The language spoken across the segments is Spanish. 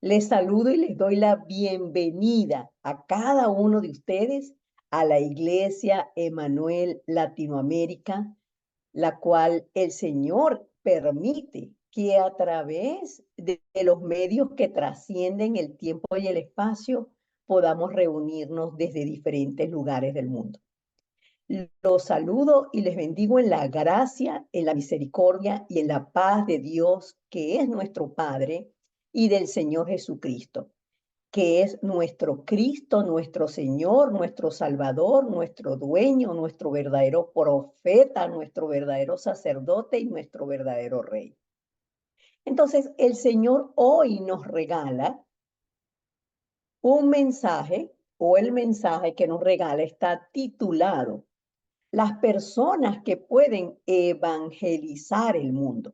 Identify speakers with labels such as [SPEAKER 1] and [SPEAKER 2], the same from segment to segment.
[SPEAKER 1] Les saludo y les doy la bienvenida a cada uno de ustedes a la Iglesia Emanuel Latinoamérica, la cual el Señor permite que a través de los medios que trascienden el tiempo y el espacio podamos reunirnos desde diferentes lugares del mundo. Los saludo y les bendigo en la gracia, en la misericordia y en la paz de Dios, que es nuestro Padre, y del Señor Jesucristo, que es nuestro Cristo, nuestro Señor, nuestro Salvador, nuestro dueño, nuestro verdadero profeta, nuestro verdadero sacerdote y nuestro verdadero Rey. Entonces, el Señor hoy nos regala un mensaje, o el mensaje que nos regala está titulado Las personas que pueden evangelizar el mundo.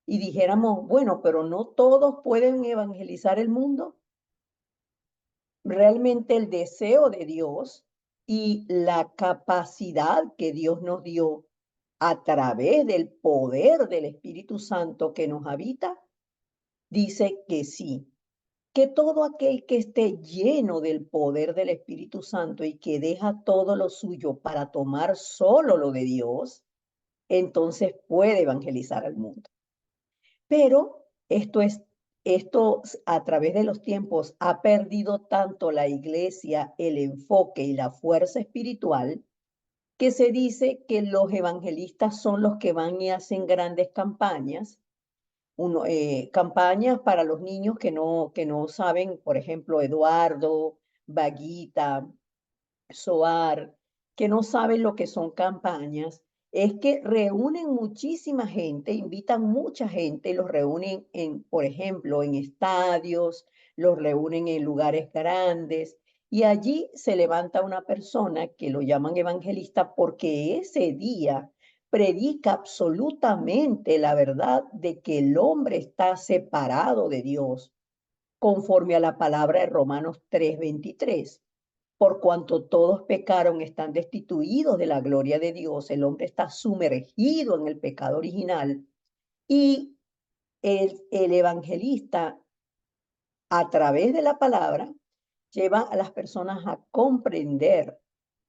[SPEAKER 1] Y dijéramos, bueno, pero no todos pueden evangelizar el mundo. Realmente el deseo de Dios y la capacidad que Dios nos dio a través del poder del Espíritu Santo que nos habita, dice que sí, que todo aquel que esté lleno del poder del Espíritu Santo y que deja todo lo suyo para tomar solo lo de Dios, entonces puede evangelizar al mundo. Pero esto a través de los tiempos ha perdido tanto la iglesia el enfoque y la fuerza espiritual que se dice que los evangelistas son los que van y hacen grandes campañas, campañas para los niños que no saben, por ejemplo, Eduardo, Vaguita, SOAR, que no saben lo que son campañas, es que reúnen muchísima gente, invitan mucha gente, los reúnen por ejemplo, en estadios, los reúnen en lugares grandes, y allí se levanta una persona que lo llaman evangelista porque ese día predica absolutamente la verdad de que el hombre está separado de Dios, conforme a la palabra de Romanos 3:23. Por cuanto todos pecaron, están destituidos de la gloria de Dios, el hombre está sumergido en el pecado original y el evangelista, a través de la palabra, lleva a las personas a comprender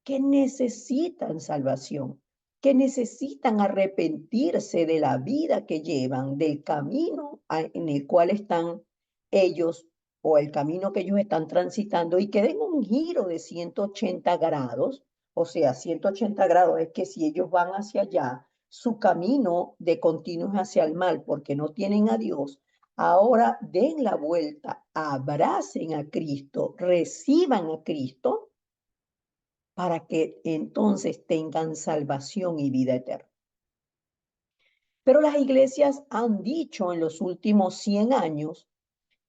[SPEAKER 1] que necesitan salvación, que necesitan arrepentirse de la vida que llevan, del camino en el cual están ellos o el camino que ellos están transitando y que den un giro de 180 grados. O sea, 180 grados es que si ellos van hacia allá, su camino de continuo es hacia el mal porque no tienen a Dios. Ahora den la vuelta, abracen a Cristo, reciban a Cristo para que entonces tengan salvación y vida eterna. Pero las iglesias han dicho en los últimos 100 años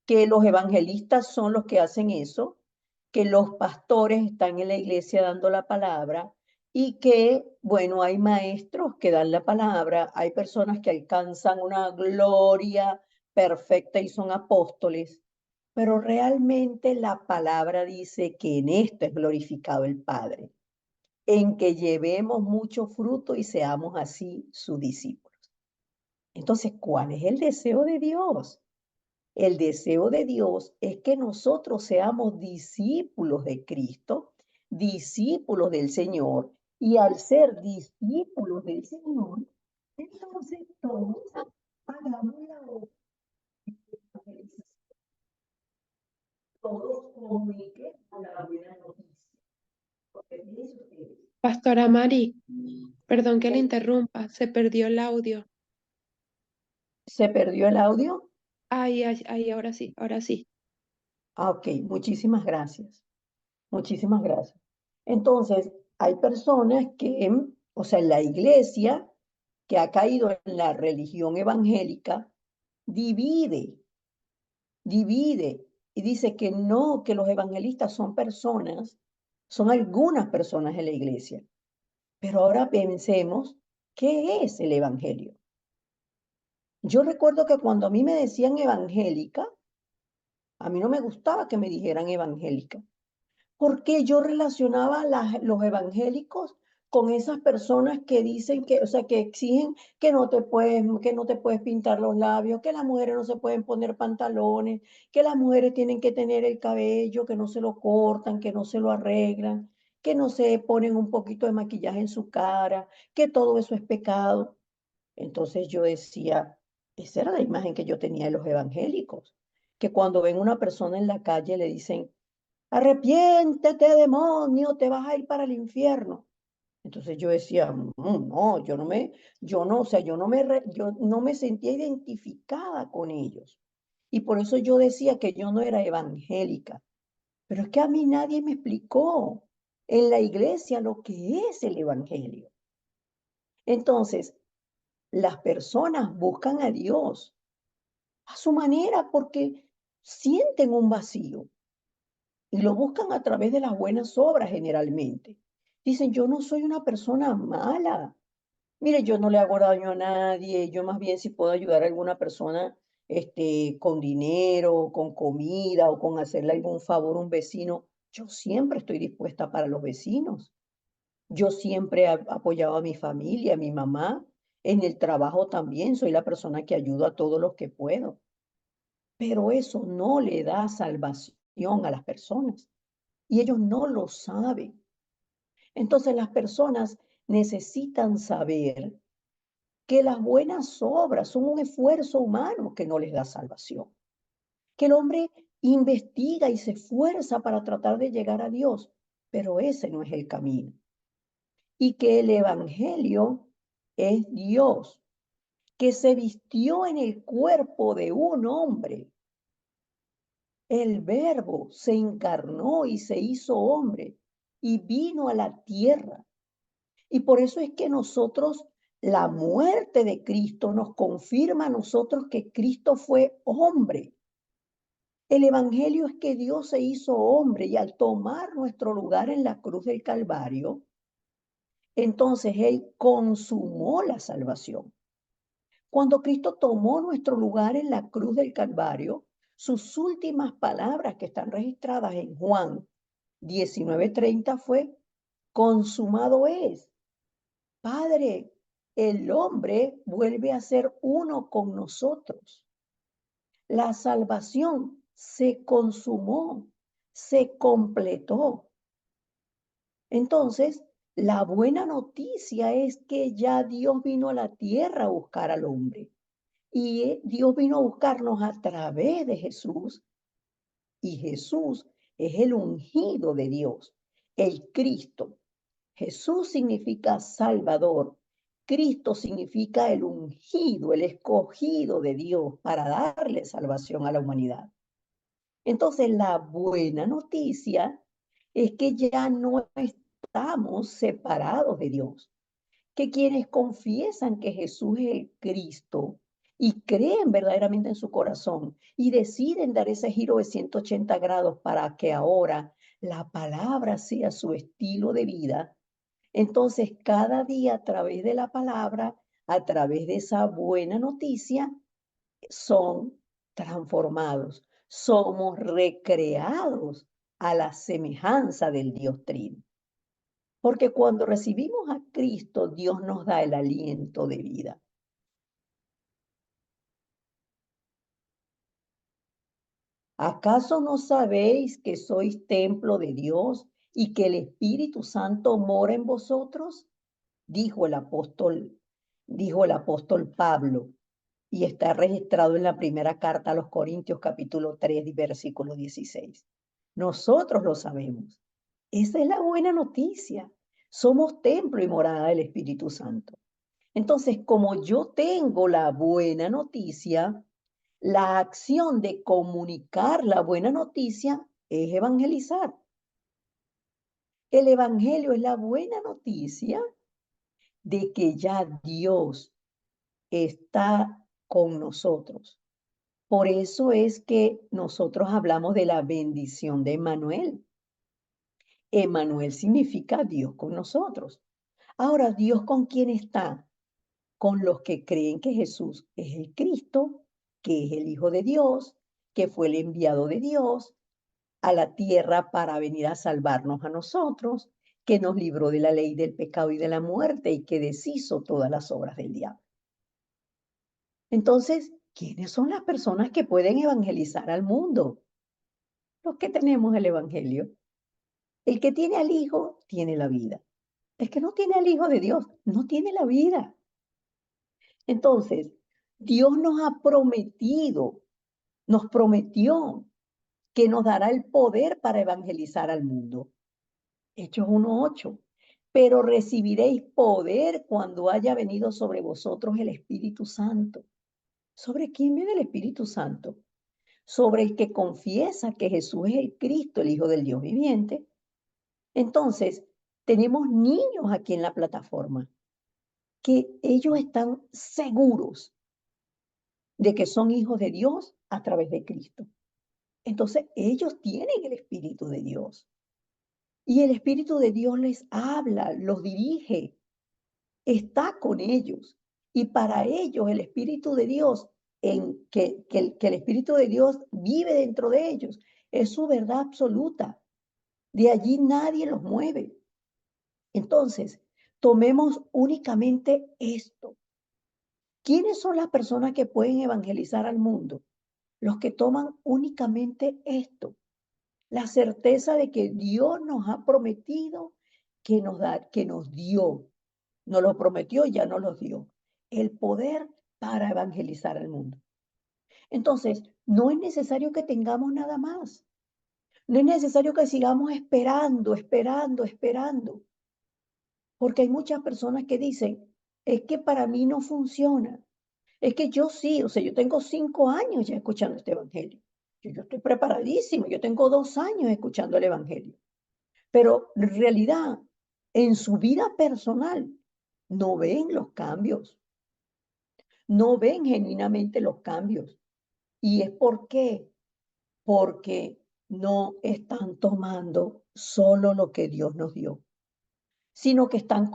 [SPEAKER 1] que los evangelistas son los que hacen eso, que los pastores están en la iglesia dando la palabra y que, bueno, hay maestros que dan la palabra, hay personas que alcanzan una gloria perfecta y son apóstoles, pero realmente la palabra dice que en esto es glorificado el Padre, en que llevemos mucho fruto y seamos así sus discípulos. Entonces, ¿cuál es el deseo de Dios? El deseo de Dios es que nosotros seamos discípulos de Cristo, discípulos del Señor, y al ser discípulos del Señor, entonces todos hagamos la obra de evangelización, todos comuniquen la buena noticia. Porque fíjense ustedes,
[SPEAKER 2] Pastora Mari, perdón que le
[SPEAKER 1] ¿ok?
[SPEAKER 2] interrumpa, se perdió el audio.
[SPEAKER 1] ¿Se perdió el audio?
[SPEAKER 2] Ay, ay, ay, ahora sí, ahora sí.
[SPEAKER 1] Ah, ok, muchísimas gracias. Muchísimas gracias. Entonces, hay personas que, o sea, en la iglesia que ha caído en la religión evangélica, divide, divide y dice que no, que los evangelistas son personas, son algunas personas en la iglesia. Pero ahora pensemos, ¿qué es el evangelio? Yo recuerdo que cuando a mí me decían evangélica, a mí no me gustaba que me dijeran evangélica porque yo relacionaba los evangélicos con esas personas que dicen que, o sea, que exigen que no te puedes pintar los labios, que las mujeres no se pueden poner pantalones, que las mujeres tienen que tener el cabello, que no se lo cortan, que no se lo arreglan, que no se ponen un poquito de maquillaje en su cara, que todo eso es pecado. Entonces yo decía, esa era la imagen que yo tenía de los evangélicos, que cuando ven una persona en la calle le dicen, arrepiéntete, demonio, te vas a ir para el infierno. Entonces yo decía, no, yo no, o sea, yo no me sentía identificada con ellos. Y por eso yo decía que yo no era evangélica. Pero es que a mí nadie me explicó en la iglesia lo que es el evangelio. Entonces, las personas buscan a Dios a su manera porque sienten un vacío y lo buscan a través de las buenas obras generalmente. Dicen, yo no soy una persona mala. Mire, yo no le hago daño a nadie, yo más bien si puedo ayudar a alguna persona con dinero, con comida o con hacerle algún favor a un vecino, yo siempre estoy dispuesta para los vecinos. Yo siempre he apoyado a mi familia, a mi mamá. En el trabajo también soy la persona que ayuda a todos los que puedo. Pero eso no le da salvación a las personas y ellos no lo saben. Entonces las personas necesitan saber que las buenas obras son un esfuerzo humano que no les da salvación, que el hombre investiga y se esfuerza para tratar de llegar a Dios, pero ese no es el camino. Y que el Evangelio es Dios, que se vistió en el cuerpo de un hombre. El Verbo se encarnó y se hizo hombre y vino a la tierra. Y por eso es que nosotros, la muerte de Cristo nos confirma a nosotros que Cristo fue hombre. El Evangelio es que Dios se hizo hombre y al tomar nuestro lugar en la cruz del Calvario, entonces Él consumó la salvación. Cuando Cristo tomó nuestro lugar en la cruz del Calvario, sus últimas palabras que están registradas en Juan 19:30 fue, consumado es. Padre, el hombre vuelve a ser uno con nosotros. La salvación se consumó, se completó. Entonces, la buena noticia es que ya Dios vino a la tierra a buscar al hombre. Y Dios vino a buscarnos a través de Jesús. Y Jesús es el ungido de Dios, el Cristo. Jesús significa Salvador. Cristo significa el ungido, el escogido de Dios para darle salvación a la humanidad. Entonces, la buena noticia es que ya no estamos separados de Dios, que quienes confiesan que Jesús es el Cristo y creen verdaderamente en su corazón y deciden dar ese giro de 180 grados para que ahora la palabra sea su estilo de vida, entonces cada día a través de la palabra, a través de esa buena noticia, son transformados, somos recreados a la semejanza del Dios Trino. Porque cuando recibimos a Cristo, Dios nos da el aliento de vida. ¿Acaso no sabéis que sois templo de Dios y que el Espíritu Santo mora en vosotros? Dijo el apóstol, dijo el apóstol Pablo, y está registrado en la primera carta a los Corintios capítulo 3 y versículo 16. Nosotros lo sabemos. Esa es la buena noticia. Somos templo y morada del Espíritu Santo. Entonces, como yo tengo la buena noticia, la acción de comunicar la buena noticia es evangelizar. El evangelio es la buena noticia de que ya Dios está con nosotros. Por eso es que nosotros hablamos de la bendición de Emmanuel. Emmanuel significa Dios con nosotros. Ahora, ¿Dios con quién está? Con los que creen que Jesús es el Cristo, que es el Hijo de Dios, que fue el enviado de Dios a la tierra para venir a salvarnos a nosotros, que nos libró de la ley del pecado y de la muerte y que deshizo todas las obras del diablo. Entonces, ¿quiénes son las personas que pueden evangelizar al mundo? Los que tenemos el evangelio. El que tiene al Hijo tiene la vida. El que no tiene al Hijo de Dios no tiene la vida. Entonces, Dios nos ha prometido, nos prometió que nos dará el poder para evangelizar al mundo. Hechos 1:8. Pero recibiréis poder cuando haya venido sobre vosotros el Espíritu Santo. ¿Sobre quién viene el Espíritu Santo? Sobre el que confiesa que Jesús es el Cristo, el Hijo del Dios viviente. Entonces, tenemos niños aquí en la plataforma que ellos están seguros de que son hijos de Dios a través de Cristo. Entonces, ellos tienen el Espíritu de Dios. Y el Espíritu de Dios les habla, los dirige, está con ellos. Y para ellos el Espíritu de Dios, que el Espíritu de Dios vive dentro de ellos, es su verdad absoluta. De allí nadie los mueve. Entonces, tomemos únicamente esto. ¿Quiénes son las personas que pueden evangelizar al mundo? Los que toman únicamente esto. La certeza de que Dios nos ha prometido que nos dio, nos lo prometió y ya nos lo dio, el poder para evangelizar al mundo. Entonces, no es necesario que tengamos nada más. No es necesario que sigamos esperando, esperando, esperando. Porque hay muchas personas que dicen, es que para mí no funciona. Es que yo sí, o sea, yo tengo 5 años ya escuchando este evangelio. Yo estoy preparadísimo, yo tengo 2 años escuchando el evangelio. Pero en realidad, en su vida personal, no ven los cambios, no ven genuinamente los cambios. ¿Y es por qué? Porque no están tomando solo lo que Dios nos dio, sino que están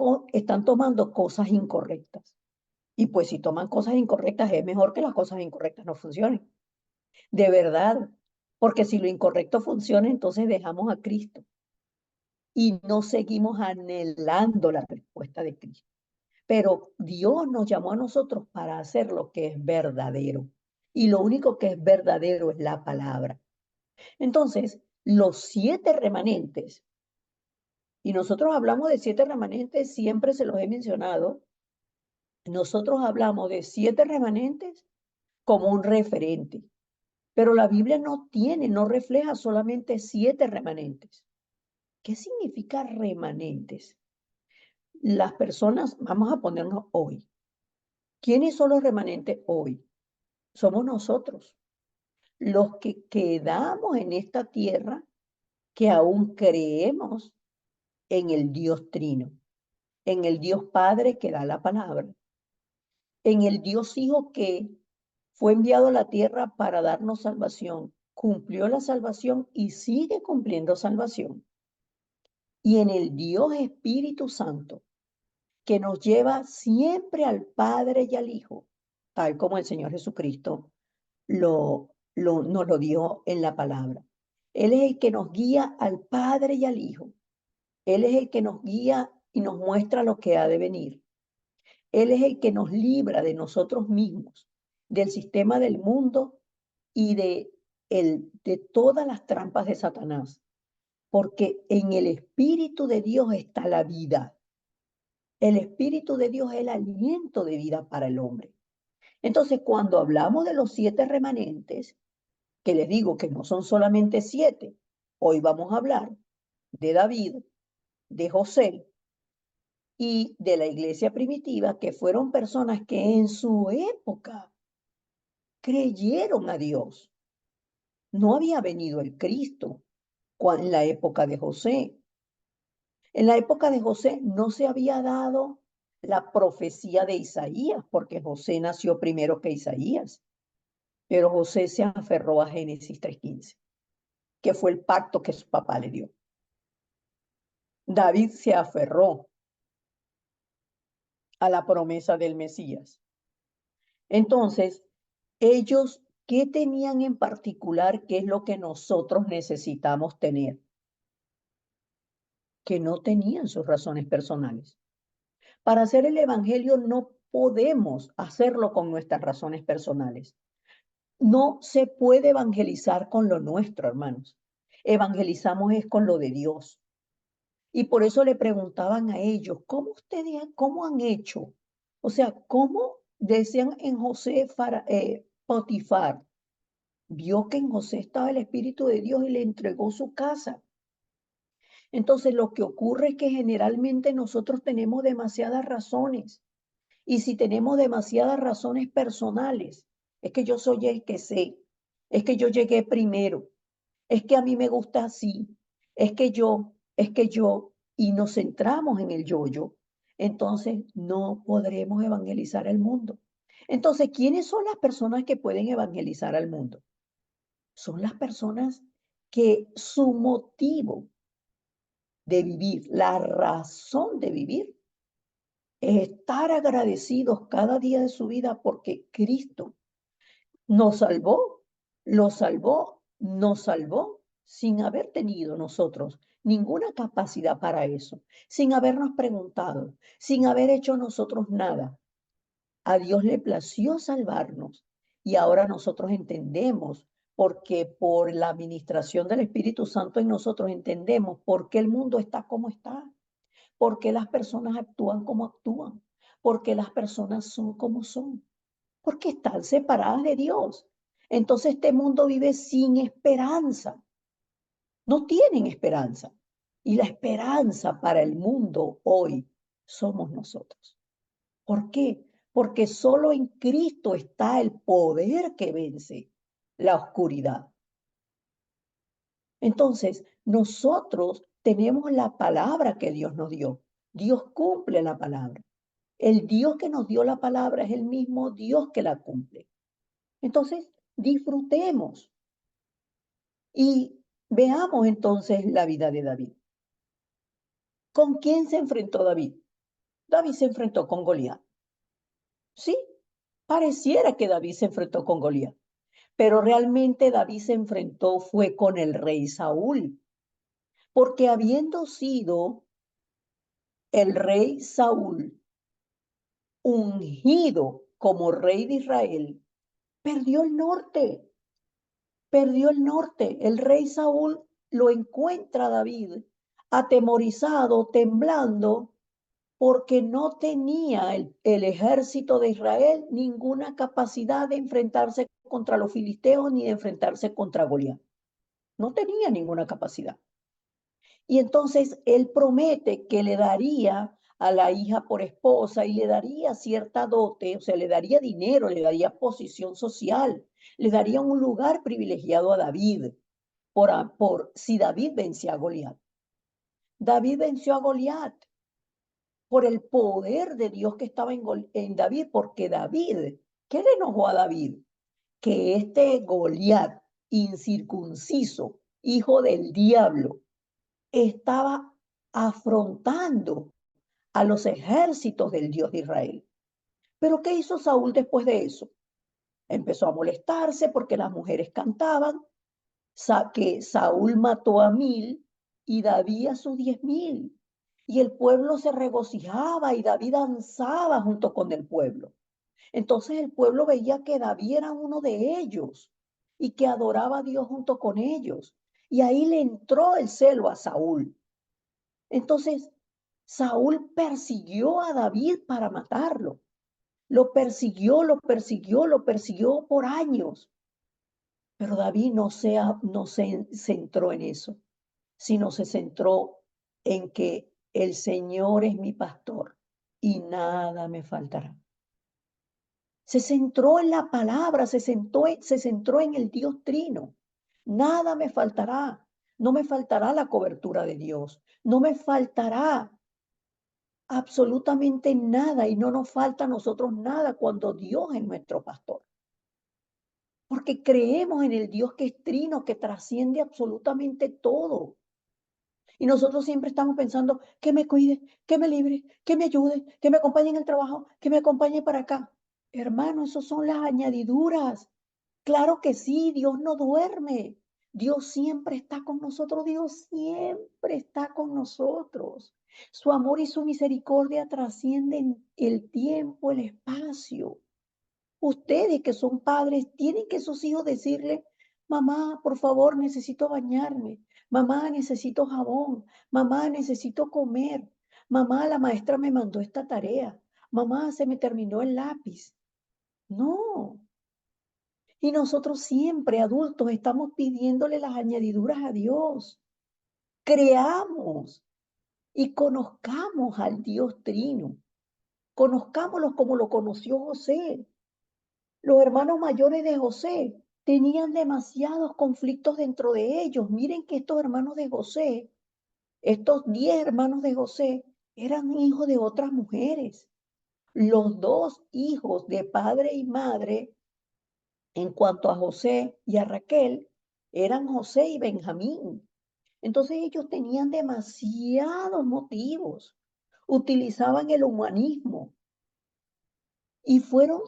[SPEAKER 1] tomando cosas incorrectas. Y pues si toman cosas incorrectas, es mejor que las cosas incorrectas no funcionen. De verdad, porque si lo incorrecto funciona, entonces dejamos a Cristo y no seguimos anhelando la respuesta de Cristo. Pero Dios nos llamó a nosotros para hacer lo que es verdadero. Y lo único que es verdadero es la palabra. Entonces, los 7 remanentes, y nosotros hablamos de 7 remanentes, siempre se los he mencionado, nosotros hablamos de 7 remanentes como un referente. Pero la Biblia no refleja solamente 7 remanentes. ¿Qué significa remanentes? Las personas, vamos a ponernos hoy. ¿Quiénes son los remanentes hoy? Somos nosotros, los que quedamos en esta tierra, que aún creemos en el Dios Trino, en el Dios Padre que da la palabra, en el Dios Hijo que fue enviado a la tierra para darnos salvación, cumplió la salvación y sigue cumpliendo salvación. Y en el Dios Espíritu Santo, que nos lleva siempre al Padre y al Hijo, tal como el Señor Jesucristo nos lo dio en la palabra. Él es el que nos guía al Padre y al Hijo. Él es el que nos guía y nos muestra lo que ha de venir. Él es el que nos libra de nosotros mismos, del sistema del mundo y de todas las trampas de Satanás. Porque en el Espíritu de Dios está la vida. El Espíritu de Dios es el aliento de vida para el hombre. Entonces, cuando hablamos de los 7 remanentes, que les digo que no son solamente 7, hoy vamos a hablar de David, de José y de la iglesia primitiva, que fueron personas que en su época creyeron a Dios. No había venido el Cristo en la época de José. En la época de José no se había dado la profecía de Isaías, porque José nació primero que Isaías, pero José se aferró a Génesis 3:15, que fue el pacto que su papá le dio. David se aferró a la promesa del Mesías. Entonces, ellos, ¿qué tenían en particular? ¿Qué es lo que nosotros necesitamos tener? que no tenían sus razones personales. Para hacer el evangelio no podemos hacerlo con nuestras razones personales. No se puede evangelizar con lo nuestro, hermanos. Evangelizamos es con lo de Dios. Y por eso le preguntaban a ellos, ¿cómo han hecho? O sea, ¿cómo decían en José Potifar? Vio que en José estaba el Espíritu de Dios y le entregó su casa. Entonces, lo que ocurre es que generalmente nosotros tenemos demasiadas razones. Y si tenemos demasiadas razones personales, es que yo soy el que sé, es que yo llegué primero, es que a mí me gusta así, es que yo, y nos centramos en el yo, entonces no podremos evangelizar al mundo. Entonces, ¿quiénes son las personas que pueden evangelizar al mundo? Son las personas que su motivo de vivir, la razón de vivir, es estar agradecidos cada día de su vida porque Cristo nos salvó, nos salvó sin haber tenido nosotros ninguna capacidad para eso, sin habernos preguntado, sin haber hecho nosotros nada. A Dios le plació salvarnos y ahora nosotros entendemos porque por la administración del Espíritu Santo en nosotros entendemos por qué el mundo está como está, por qué las personas actúan como actúan, por qué las personas son como son, porque están separadas de Dios. Entonces este mundo vive sin esperanza, no tienen esperanza. Y la esperanza para el mundo hoy somos nosotros. ¿Por qué? Porque solo en Cristo está el poder que vence la oscuridad. Entonces, nosotros tenemos la palabra que Dios nos dio. Dios cumple la palabra. El Dios que nos dio la palabra es el mismo Dios que la cumple. Entonces, disfrutemos y veamos entonces la vida de David. ¿Con quién se enfrentó David? David se enfrentó con Goliat. Sí, pareciera que David se enfrentó con Goliat, pero realmente David se enfrentó fue con el rey Saúl, porque habiendo sido el rey Saúl ungido como rey de Israel, perdió el norte, perdió el norte. El rey Saúl lo encuentra a David atemorizado, temblando, porque no tenía el ejército de Israel ninguna capacidad de enfrentarse contra los filisteos ni de enfrentarse contra Goliat. No tenía ninguna capacidad. Y entonces él promete que le daría a la hija por esposa y le daría cierta dote, o sea, le daría dinero, le daría posición social, le daría un lugar privilegiado a David por si David vencía a Goliat. David venció a Goliat por el poder de Dios que estaba en David, porque David, ¿qué le enojó a David? Que este Goliat incircunciso, hijo del diablo, estaba afrontando a los ejércitos del Dios de Israel. Pero ¿qué hizo Saúl después de eso? Empezó a molestarse porque las mujeres cantaban que Saúl mató a 1000 y David a sus 10.000. Y el pueblo se regocijaba y David danzaba junto con el pueblo. Entonces el pueblo veía que David era uno de ellos y que adoraba a Dios junto con ellos. Y ahí le entró el celo a Saúl. Entonces Saúl persiguió a David para matarlo. Lo persiguió, lo persiguió, lo persiguió por años. Pero David no se centró en eso, sino se centró en que el Señor es mi pastor y nada me faltará. Se centró en la palabra, se centró en el Dios Trino. Nada me faltará. No me faltará la cobertura de Dios. No me faltará absolutamente nada y no nos falta a nosotros nada cuando Dios es nuestro pastor. Porque creemos en el Dios que es trino, que trasciende absolutamente todo. Y nosotros siempre estamos pensando que me cuide, que me libre, que me ayude, que me acompañe en el trabajo, que me acompañe para acá. Hermano, esas son las añadiduras. Claro que sí, Dios no duerme. Dios siempre está con nosotros, Dios siempre está con nosotros. Su amor y su misericordia trascienden el tiempo, el espacio. Ustedes que son padres tienen que sus hijos decirle, mamá, por favor, necesito bañarme, mamá, necesito jabón, mamá, necesito comer, mamá, la maestra me mandó esta tarea, mamá, se me terminó el lápiz. No. Y nosotros siempre, adultos, estamos pidiéndole las añadiduras a Dios. Creamos y conozcamos al Dios Trino. Conozcámoslo como lo conoció José. Los hermanos mayores de José tenían demasiados conflictos dentro de ellos. Miren que estos hermanos de José, estos 10 hermanos de José, eran hijos de otras mujeres. Los dos hijos de padre y madre, en cuanto a José y a Raquel, eran José y Benjamín. Entonces ellos tenían demasiados motivos. Utilizaban el humanismo y fueron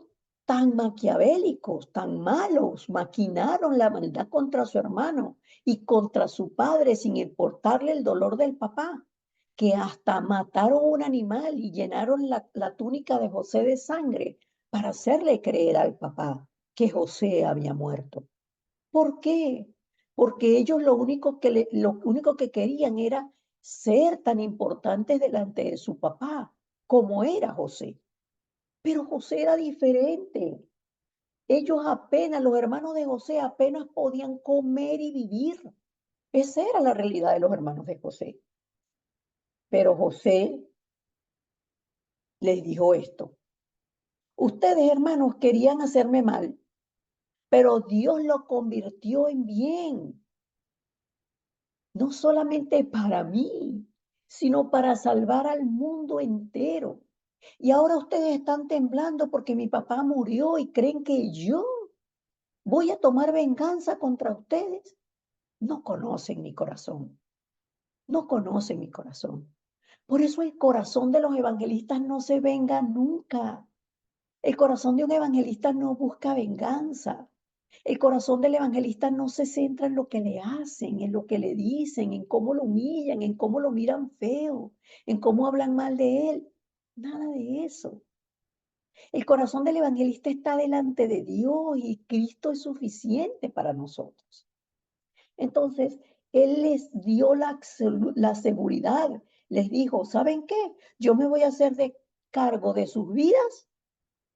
[SPEAKER 1] tan maquiavélicos, tan malos, maquinaron la maldad contra su hermano y contra su padre sin importarle el dolor del papá, que hasta mataron un animal y llenaron la túnica de José de sangre para hacerle creer al papá que José había muerto. ¿Por qué? Porque ellos lo único que querían era ser tan importantes delante de su papá como era José. Pero José era diferente. Ellos apenas, los hermanos de José apenas podían comer y vivir. Esa era la realidad de los hermanos de José. Pero José les dijo esto. Ustedes, hermanos, querían hacerme mal, pero Dios lo convirtió en bien. No solamente para mí, sino para salvar al mundo entero. Y ahora ustedes están temblando porque mi papá murió y creen que yo voy a tomar venganza contra ustedes. No conocen mi corazón, no conocen mi corazón. Por eso el corazón de los evangelistas no se venga nunca. El corazón de un evangelista no busca venganza. El corazón del evangelista no se centra en lo que le hacen, en lo que le dicen, en cómo lo humillan, en cómo lo miran feo, en cómo hablan mal de él. Nada de eso. El corazón del evangelista está delante de Dios y Cristo es suficiente para nosotros. Entonces, Él les dio la seguridad. Les dijo, ¿saben qué? Yo me voy a hacer de cargo de sus vidas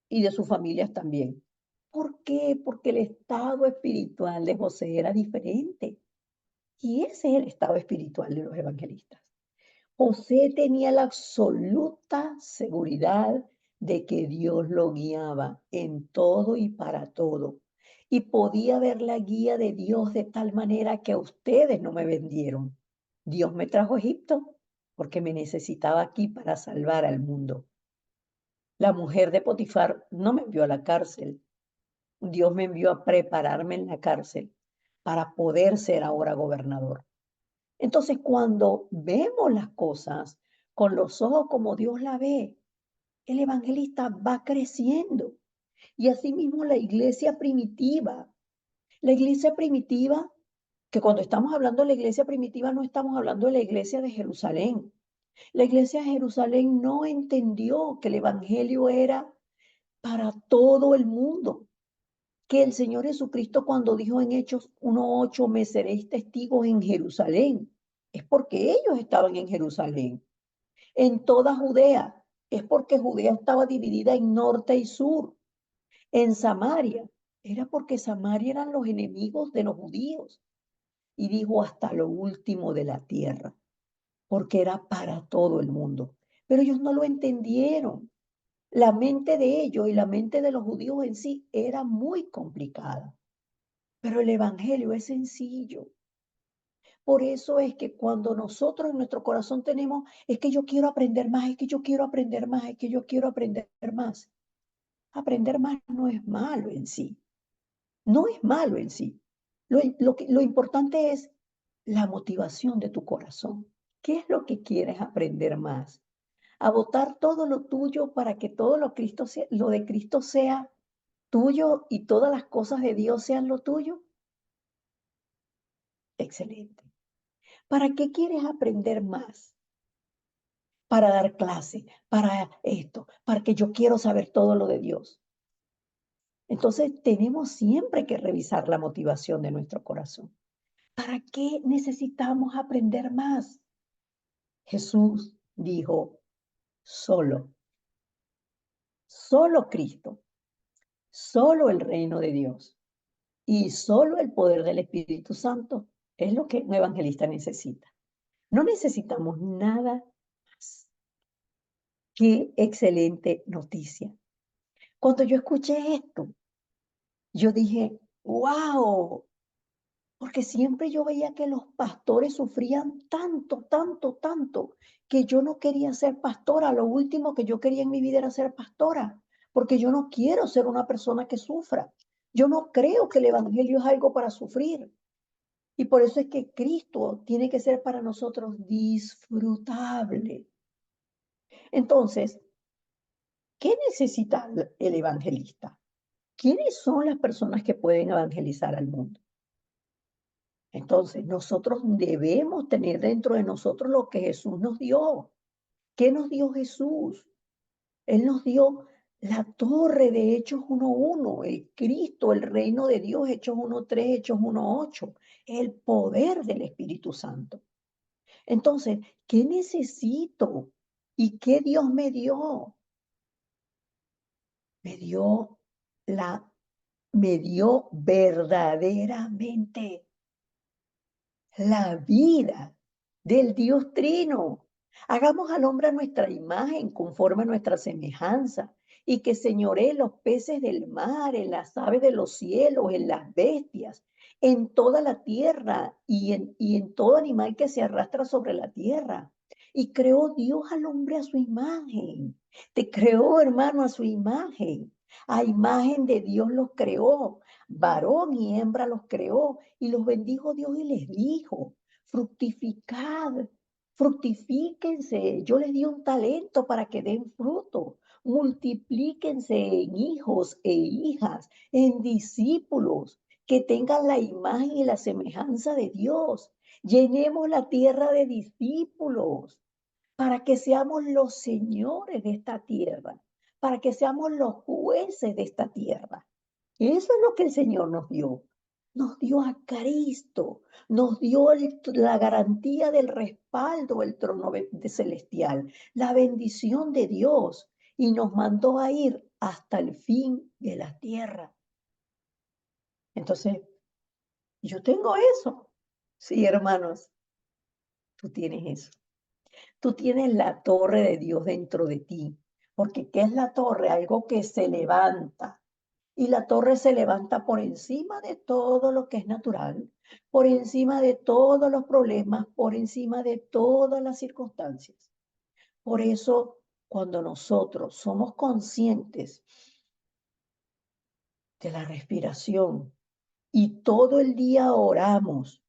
[SPEAKER 1] y de sus familias también. ¿Por qué? Porque el estado espiritual de José era diferente. Y ese es el estado espiritual de los evangelistas. José tenía la absoluta seguridad de que Dios lo guiaba en todo y para todo. Y podía ver la guía de Dios de tal manera que a ustedes no me vendieron. Dios me trajo a Egipto porque me necesitaba aquí para salvar al mundo. La mujer de Potifar no me envió a la cárcel. Dios me envió a prepararme en la cárcel para poder ser ahora gobernador. Entonces, cuando vemos las cosas con los ojos como Dios la ve, el evangelista va creciendo. Y asimismo la iglesia primitiva, que cuando estamos hablando de la iglesia primitiva no estamos hablando de la iglesia de Jerusalén. La iglesia de Jerusalén no entendió que el evangelio era para todo el mundo, que el Señor Jesucristo cuando dijo en Hechos 1:8, me seréis testigos en Jerusalén, es porque ellos estaban en Jerusalén. En toda Judea, es porque Judea estaba dividida en norte y sur. En Samaria, era porque Samaria eran los enemigos de los judíos. Y dijo hasta lo último de la tierra, porque era para todo el mundo. Pero ellos no lo entendieron. La mente de ellos y la mente de los judíos en sí era muy complicada. Pero el evangelio es sencillo. Por eso es que cuando nosotros en nuestro corazón tenemos, es que yo quiero aprender más, es que yo quiero aprender más, es que yo quiero aprender más. Aprender más no es malo en sí. No es malo en sí. Lo importante es la motivación de tu corazón. ¿Qué es lo que quieres aprender más? A botar todo lo tuyo para que todo lo de Cristo sea tuyo y todas las cosas de Dios sean lo tuyo. Excelente. ¿Para qué quieres aprender más? Para dar clase, para esto, para que yo quiero saber todo lo de Dios. Entonces, tenemos siempre que revisar la motivación de nuestro corazón. ¿Para qué necesitamos aprender más? Jesús dijo, solo, solo Cristo, solo el reino de Dios y solo el poder del Espíritu Santo es lo que un evangelista necesita. No necesitamos nada más. Qué excelente noticia. Cuando yo escuché esto, yo dije, wow, porque siempre yo veía que los pastores sufrían tanto, tanto, tanto, que yo no quería ser pastora. Lo último que yo quería en mi vida era ser pastora, porque yo no quiero ser una persona que sufra. Yo no creo que el evangelio es algo para sufrir. Y por eso es que Cristo tiene que ser para nosotros disfrutable. Entonces, ¿qué necesita el evangelista? ¿Quiénes son las personas que pueden evangelizar al mundo? Entonces, nosotros debemos tener dentro de nosotros lo que Jesús nos dio. ¿Qué nos dio Jesús? Él nos dio la torre de Hechos 1:1, el Cristo, el reino de Dios, Hechos 1:3, Hechos 1:8, el poder del Espíritu Santo. Entonces, ¿qué necesito? ¿Y qué Dios me dio? Me dio la, me dio verdaderamente la vida del Dios Trino. Hagamos al hombre a nuestra imagen, conforme a nuestra semejanza, y que señoree los peces del mar, en las aves de los cielos, en las bestias, en toda la tierra y en todo animal que se arrastra sobre la tierra. Y creó Dios al hombre a su imagen. Te creó, hermano, a su imagen. A imagen de Dios los creó. Varón y hembra los creó y los bendijo Dios y les dijo, fructificad, fructifíquense. Yo les di un talento para que den fruto. Multiplíquense en hijos e hijas, en discípulos, que tengan la imagen y la semejanza de Dios. Llenemos la tierra de discípulos para que seamos los señores de esta tierra, para que seamos los jueces de esta tierra. Eso es lo que el Señor nos dio. Nos dio a Cristo, nos dio la garantía del respaldo del trono celestial, la bendición de Dios y nos mandó a ir hasta el fin de la tierra. Entonces, yo tengo eso. Sí, hermanos, tú tienes eso. Tú tienes la torre de Dios dentro de ti. Porque ¿qué es la torre? Algo que se levanta. Y la torre se levanta por encima de todo lo que es natural, por encima de todos los problemas, por encima de todas las circunstancias. Por eso, cuando nosotros somos conscientes de la respiración y todo el día oramos,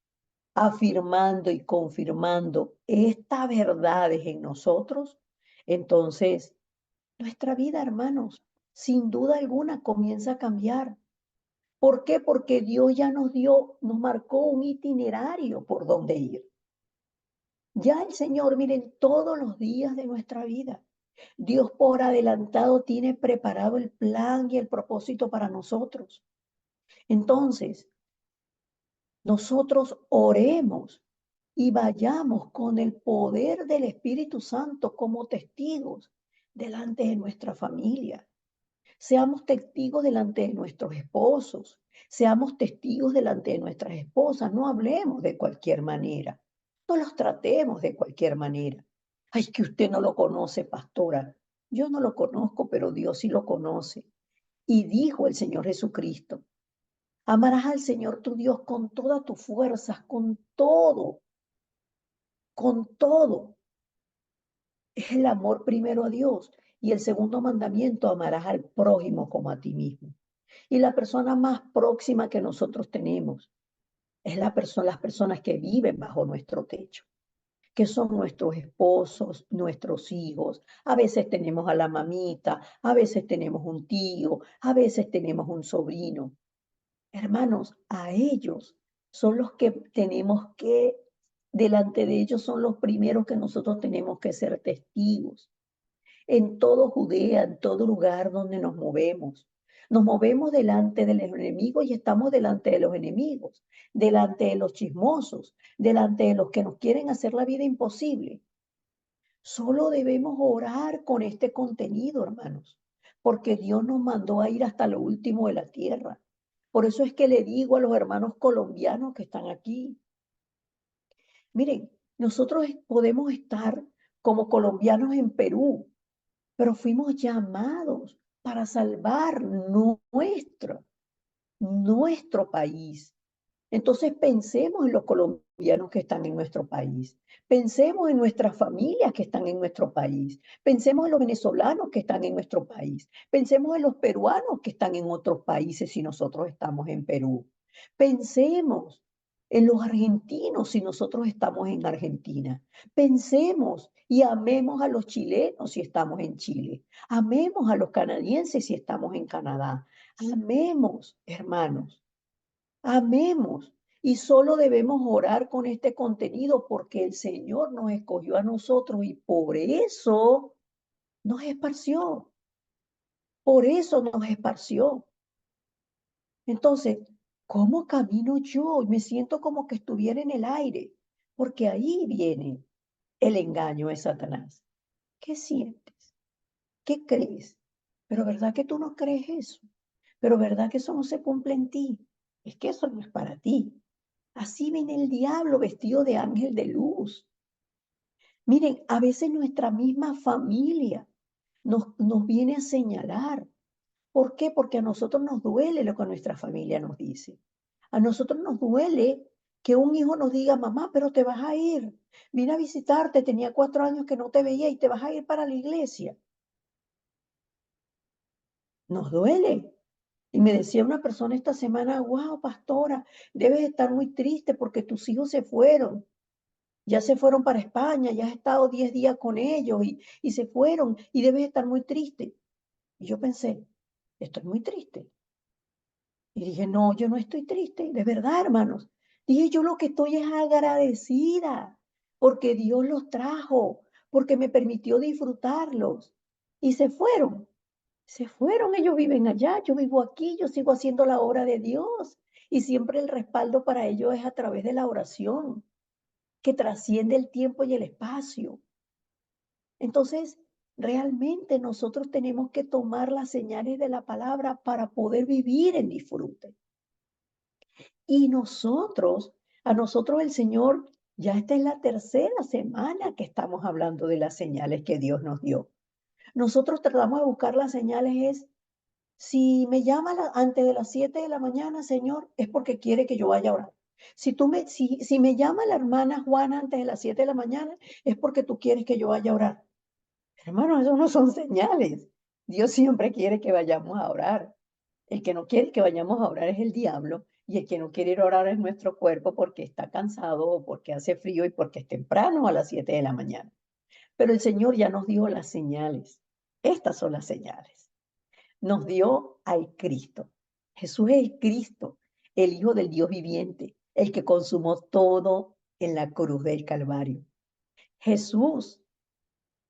[SPEAKER 1] afirmando y confirmando estas verdades en nosotros, entonces nuestra vida, hermanos, sin duda alguna comienza a cambiar. ¿Por qué? Porque Dios ya nos marcó un itinerario por donde ir. Ya el Señor, miren, todos los días de nuestra vida, Dios por adelantado tiene preparado el plan y el propósito para nosotros. Entonces, nosotros oremos y vayamos con el poder del Espíritu Santo como testigos delante de nuestra familia. Seamos testigos delante de nuestros esposos, seamos testigos delante de nuestras esposas, no hablemos de cualquier manera, no los tratemos de cualquier manera. Ay, que usted no lo conoce, pastora. Yo no lo conozco, pero Dios sí lo conoce. Y dijo el Señor Jesucristo, amarás al Señor tu Dios con todas tus fuerzas, con todo, con todo. Es el amor primero a Dios. Y el segundo mandamiento, amarás al prójimo como a ti mismo. Y la persona más próxima que nosotros tenemos es las personas que viven bajo nuestro techo, que son nuestros esposos, nuestros hijos. A veces tenemos a la mamita, a veces tenemos un tío, a veces tenemos un sobrino. Hermanos, a ellos son los que tenemos que, delante de ellos son los primeros que nosotros tenemos que ser testigos. En todo Judea, en todo lugar donde nos movemos. Nos movemos delante del enemigo y estamos delante de los enemigos, delante de los chismosos, delante de los que nos quieren hacer la vida imposible. Solo debemos orar con este contenido, hermanos, porque Dios nos mandó a ir hasta lo último de la tierra. Por eso es que le digo a los hermanos colombianos que están aquí, miren, nosotros podemos estar como colombianos en Perú, pero fuimos llamados para salvar nuestro país. Entonces pensemos en los colombianos que están en nuestro país, pensemos en nuestras familias que están en nuestro país, pensemos en los venezolanos que están en nuestro país, pensemos en los peruanos que están en otros países si nosotros estamos en Perú, pensemos en los argentinos si nosotros estamos en Argentina, pensemos y amemos a los chilenos si estamos en Chile, amemos a los canadienses si estamos en Canadá, amemos, hermanos. Amemos. Y solo debemos orar con este contenido porque el Señor nos escogió a nosotros y por eso nos esparció. Por eso nos esparció. Entonces, ¿cómo camino yo? Me siento como que estuviera en el aire, porque ahí viene el engaño de Satanás. ¿Qué sientes? ¿Qué crees? Pero ¿verdad que tú no crees eso? Pero ¿verdad que eso no se cumple en ti? Es que eso no es para ti. Así viene el diablo vestido de ángel de luz. Miren, a veces nuestra misma familia nos viene a señalar. ¿Por qué? Porque a nosotros nos duele lo que nuestra familia nos dice. A nosotros nos duele que un hijo nos diga, mamá, pero te vas a ir. Vine a visitarte, tenía 4 años que no te veía y te vas a ir para la iglesia. Nos duele. Y me decía una persona esta semana, wow, pastora, debes estar muy triste porque tus hijos se fueron. Ya se fueron para España, ya has estado 10 días con ellos y se fueron y debes estar muy triste. Y yo pensé, estoy muy triste. Y dije, no, yo no estoy triste, de verdad, hermanos. Dije, yo lo que estoy es agradecida porque Dios los trajo, porque me permitió disfrutarlos. Y se fueron, ellos viven allá, yo vivo aquí, yo sigo haciendo la obra de Dios. Y siempre el respaldo para ellos es a través de la oración, que trasciende el tiempo y el espacio. Entonces, realmente nosotros tenemos que tomar las señales de la palabra para poder vivir en disfrute. Y a nosotros el Señor, ya esta es la tercera semana que estamos hablando de las señales que Dios nos dio. Nosotros tratamos de buscar las señales es, si me llama antes de las 7 de la mañana, Señor, es porque quiere que yo vaya a orar. Si me llama la hermana Juana antes de las 7 de la mañana, es porque tú quieres que yo vaya a orar. Hermano, eso no son señales. Dios siempre quiere que vayamos a orar. El que no quiere que vayamos a orar es el diablo y el que no quiere ir a orar es nuestro cuerpo porque está cansado o porque hace frío y porque es temprano a las 7 de la mañana. Pero el Señor ya nos dio las señales. Estas son las señales. Nos dio al Cristo. Jesús es el Cristo, el Hijo del Dios viviente, el que consumó todo en la cruz del Calvario. Jesús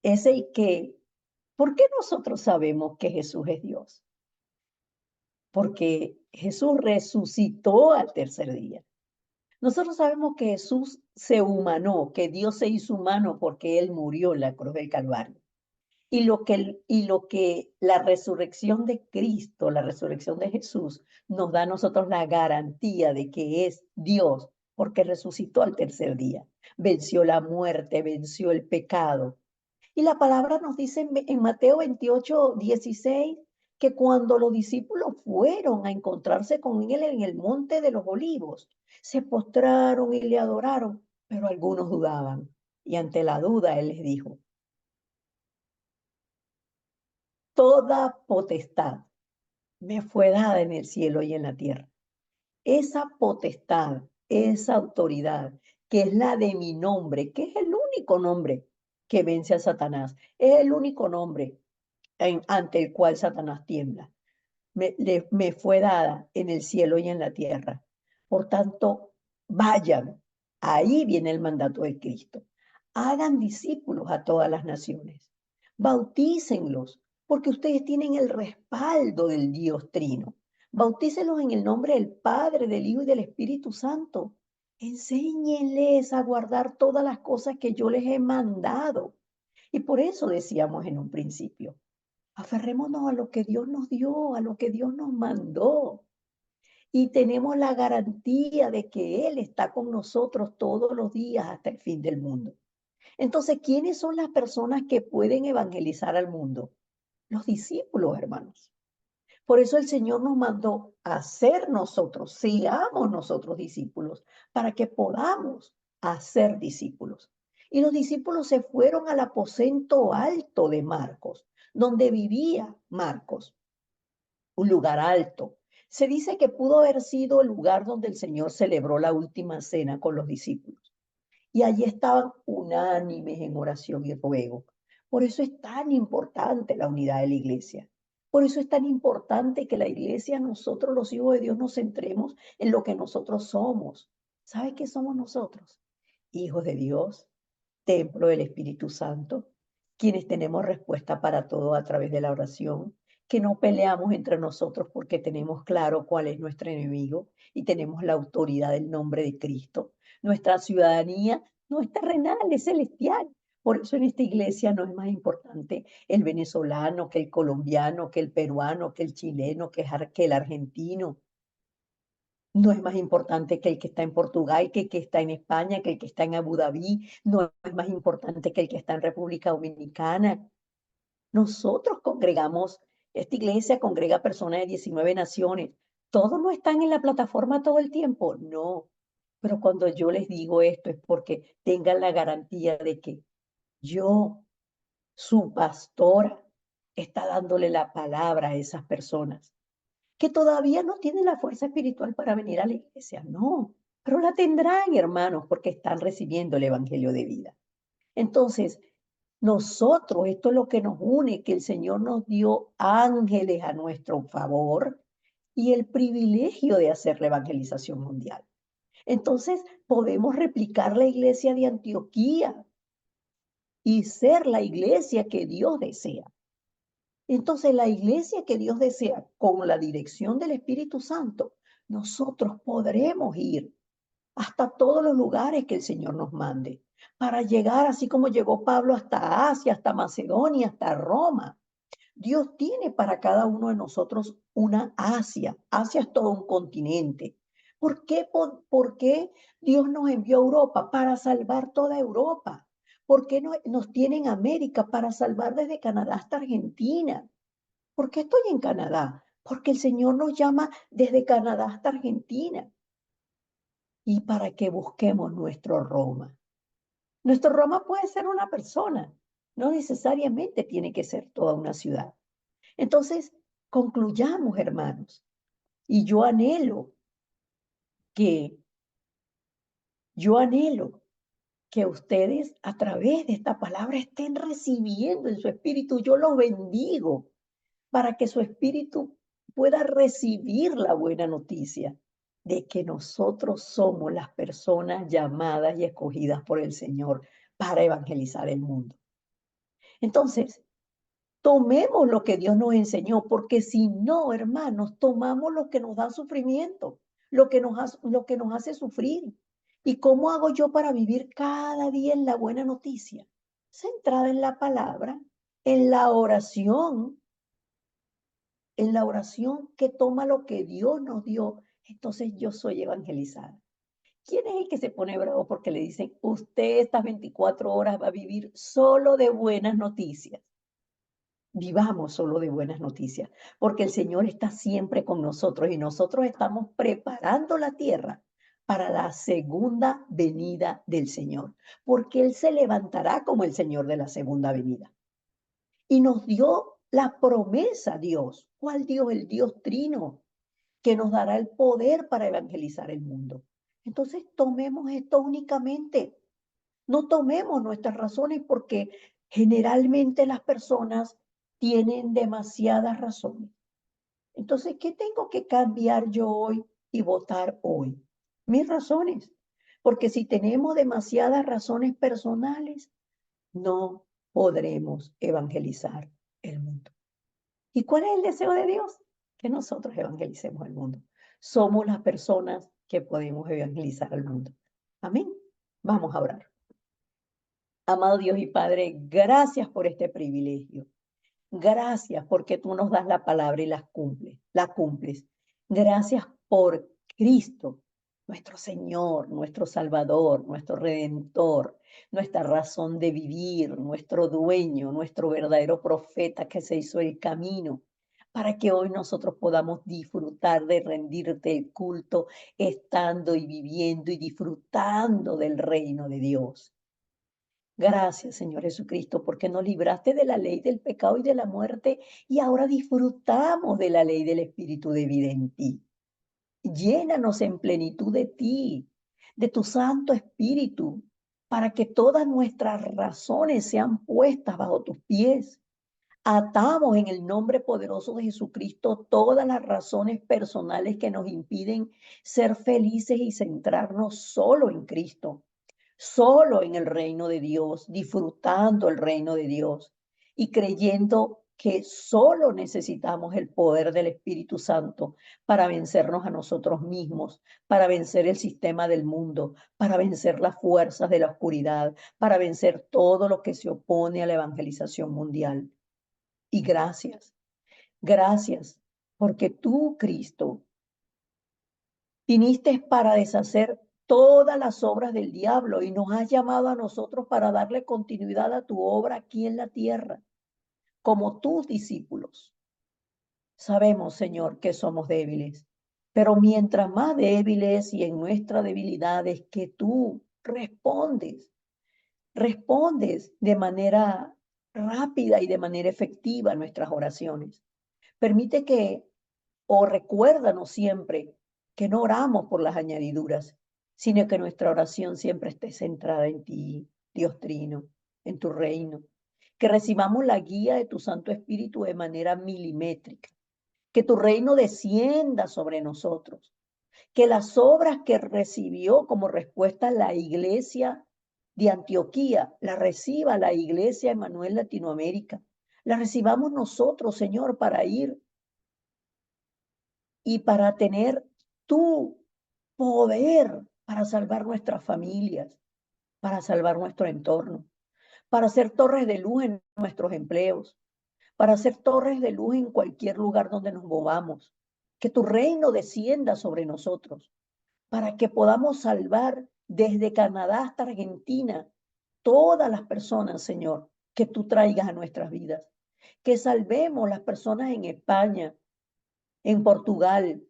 [SPEAKER 1] es el que. ¿Por qué nosotros sabemos que Jesús es Dios? Porque Jesús resucitó al tercer día. Nosotros sabemos que Jesús se humanó, que Dios se hizo humano porque Él murió en la cruz del Calvario. Y lo que la resurrección de Cristo, la resurrección de Jesús, nos da a nosotros la garantía de que es Dios, porque resucitó al tercer día. Venció la muerte, venció el pecado. Y la palabra nos dice en Mateo 28:16 que cuando los discípulos fueron a encontrarse con él en el monte de los olivos, se postraron y le adoraron, pero algunos dudaban. Y ante la duda él les dijo, toda potestad me fue dada en el cielo y en la tierra. Esa potestad, esa autoridad, que es la de mi nombre, que es el único nombre que vence a Satanás, es el único nombre ante el cual Satanás tiembla. Me fue dada en el cielo y en la tierra. Por tanto, Vayan. Ahí viene el mandato de Cristo. Hagan discípulos a todas las naciones. Bautícenlos, porque ustedes tienen el respaldo del Dios Trino. Bautícenlos en el nombre del Padre, del Hijo y del Espíritu Santo. Enséñenles a guardar todas las cosas que yo les he mandado. Y por eso decíamos en un principio, aferrémonos a lo que Dios nos dio, a lo que Dios nos mandó. Y tenemos la garantía de que Él está con nosotros todos los días hasta el fin del mundo. Entonces, ¿quiénes son las personas que pueden evangelizar al mundo? Los discípulos, hermanos. Por eso el Señor nos mandó a ser nosotros, seamos nosotros discípulos, para que podamos hacer discípulos. Y los discípulos se fueron al aposento alto de Marcos, donde vivía Marcos, un lugar alto. Se dice que pudo haber sido el lugar donde el Señor celebró la última cena con los discípulos. Y allí estaban unánimes en oración y ruego. Por eso es tan importante la unidad de la iglesia. Por eso es tan importante que la iglesia, nosotros los hijos de Dios, nos centremos en lo que nosotros somos. ¿Sabe qué somos nosotros? Hijos de Dios, templo del Espíritu Santo, quienes tenemos respuesta para todo a través de la oración, que no peleamos entre nosotros porque tenemos claro cuál es nuestro enemigo y tenemos la autoridad del nombre de Cristo. Nuestra ciudadanía no es terrenal, es celestial. Por eso en esta iglesia no es más importante el venezolano que el colombiano, que el peruano, que el chileno, que el argentino. No es más importante que el que está en Portugal, que el que está en España, que el que está en Abu Dhabi. No es más importante que el que está en República Dominicana. Nosotros congregamos, esta iglesia congrega personas de 19 naciones. Todos no están en la plataforma todo el tiempo, no. Pero cuando yo les digo esto es porque tengan la garantía de que yo, su pastora, está dándole la palabra a esas personas que todavía no tienen la fuerza espiritual para venir a la iglesia, no, pero la tendrán, hermanos, porque están recibiendo el Evangelio de vida. Entonces, nosotros, esto es lo que nos une, que el Señor nos dio ángeles a nuestro favor y el privilegio de hacer la evangelización mundial. Entonces, podemos replicar la iglesia de Antioquía y ser la iglesia que Dios desea. Entonces, la iglesia que Dios desea, con la dirección del Espíritu Santo, nosotros podremos ir hasta todos los lugares que el Señor nos mande, para llegar así como llegó Pablo hasta Asia, hasta Macedonia, hasta Roma. Dios tiene para cada uno de nosotros una Asia. Asia es todo un continente. ¿Por qué Dios nos envió a Europa? Para salvar toda Europa. ¿Por qué nos tiene en América? Para salvar desde Canadá hasta Argentina. ¿Por qué estoy en Canadá? Porque el Señor nos llama desde Canadá hasta Argentina y para que busquemos nuestro Roma. Nuestro Roma puede ser una persona, no necesariamente tiene que ser toda una ciudad. Entonces, concluyamos, hermanos, y que, yo anhelo que ustedes a través de esta palabra estén recibiendo en su espíritu. Yo los bendigo para que su espíritu pueda recibir la buena noticia de que nosotros somos las personas llamadas y escogidas por el Señor para evangelizar el mundo. Entonces, tomemos lo que Dios nos enseñó, porque si no, hermanos, tomamos lo que nos da sufrimiento, lo que nos hace sufrir. ¿Y cómo hago yo para vivir cada día en la buena noticia? Centrada en la oración, en la oración que toma lo que Dios nos dio. Entonces yo soy evangelizada. ¿Quién es el que se pone bravo porque le dicen, usted estas 24 horas va a vivir solo de buenas noticias? Vivamos solo de buenas noticias, porque el Señor está siempre con nosotros y nosotros estamos preparando la tierra para la segunda venida del Señor, porque Él se levantará como el Señor de la segunda venida. Y nos dio la promesa Dios. ¿Cuál Dios? El Dios Trino, que nos dará el poder para evangelizar el mundo. Entonces tomemos esto únicamente. No tomemos nuestras razones porque generalmente las personas tienen demasiadas razones. Entonces, ¿qué tengo que cambiar yo hoy y votar hoy? Mis razones. porque si tenemos demasiadas razones personales, no podremos evangelizar el mundo. ¿Y cuál es el deseo de Dios? Que nosotros evangelicemos el mundo. Somos las personas que podemos evangelizar al mundo. Amén. Vamos a orar. Amado Dios y Padre, gracias por este privilegio. Gracias porque tú nos das la palabra y la cumples. Gracias por Cristo, nuestro Señor, nuestro Salvador, nuestro Redentor, nuestra razón de vivir, nuestro dueño, nuestro verdadero profeta que se hizo el camino, para que hoy nosotros podamos disfrutar de rendirte el culto, estando y viviendo y disfrutando del reino de Dios. Gracias, Señor Jesucristo, porque nos libraste de la ley del pecado y de la muerte y ahora disfrutamos de la ley del Espíritu de vida en ti. Llénanos en plenitud de ti, de tu Santo Espíritu, para que todas nuestras razones sean puestas bajo tus pies. Atamos en el nombre poderoso de Jesucristo todas las razones personales que nos impiden ser felices y centrarnos solo en Cristo, solo en el reino de Dios, disfrutando el reino de Dios y creyendo que solo necesitamos el poder del Espíritu Santo para vencernos a nosotros mismos, para vencer el sistema del mundo, para vencer las fuerzas de la oscuridad, para vencer todo lo que se opone a la evangelización mundial. Y gracias, porque tú, Cristo, viniste para deshacer todas las obras del diablo y nos has llamado a nosotros para darle continuidad a tu obra aquí en la tierra, como tus discípulos. Sabemos, Señor, que somos débiles, pero mientras más débiles y en nuestra debilidad es que tú respondes de manera rápida y de manera efectiva a nuestras oraciones. Permite que, o recuérdanos siempre, que no oramos por las añadiduras, sino que nuestra oración siempre esté centrada en ti, Dios Trino, en tu reino. Que recibamos la guía de tu Santo Espíritu de manera milimétrica. Que tu reino descienda sobre nosotros. Que las obras que recibió como respuesta la iglesia de Antioquía, la reciba la iglesia Emmanuel Latinoamérica. La recibamos nosotros, Señor, para ir y para tener tu poder para salvar nuestras familias, para salvar nuestro entorno, para hacer torres de luz en nuestros empleos, para hacer torres de luz en cualquier lugar donde nos movamos. Que tu reino descienda sobre nosotros, para que podamos salvar desde Canadá hasta Argentina todas las personas, Señor, que tú traigas a nuestras vidas. Que salvemos las personas en España, en Portugal,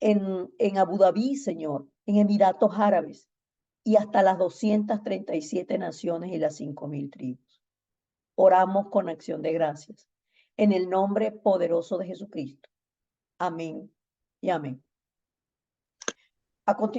[SPEAKER 1] en Abu Dhabi, Señor, en Emiratos Árabes y hasta las 237 naciones y las 5.000 tribus. Oramos con acción de gracias en el nombre poderoso de Jesucristo. Amén y amén. A continuación,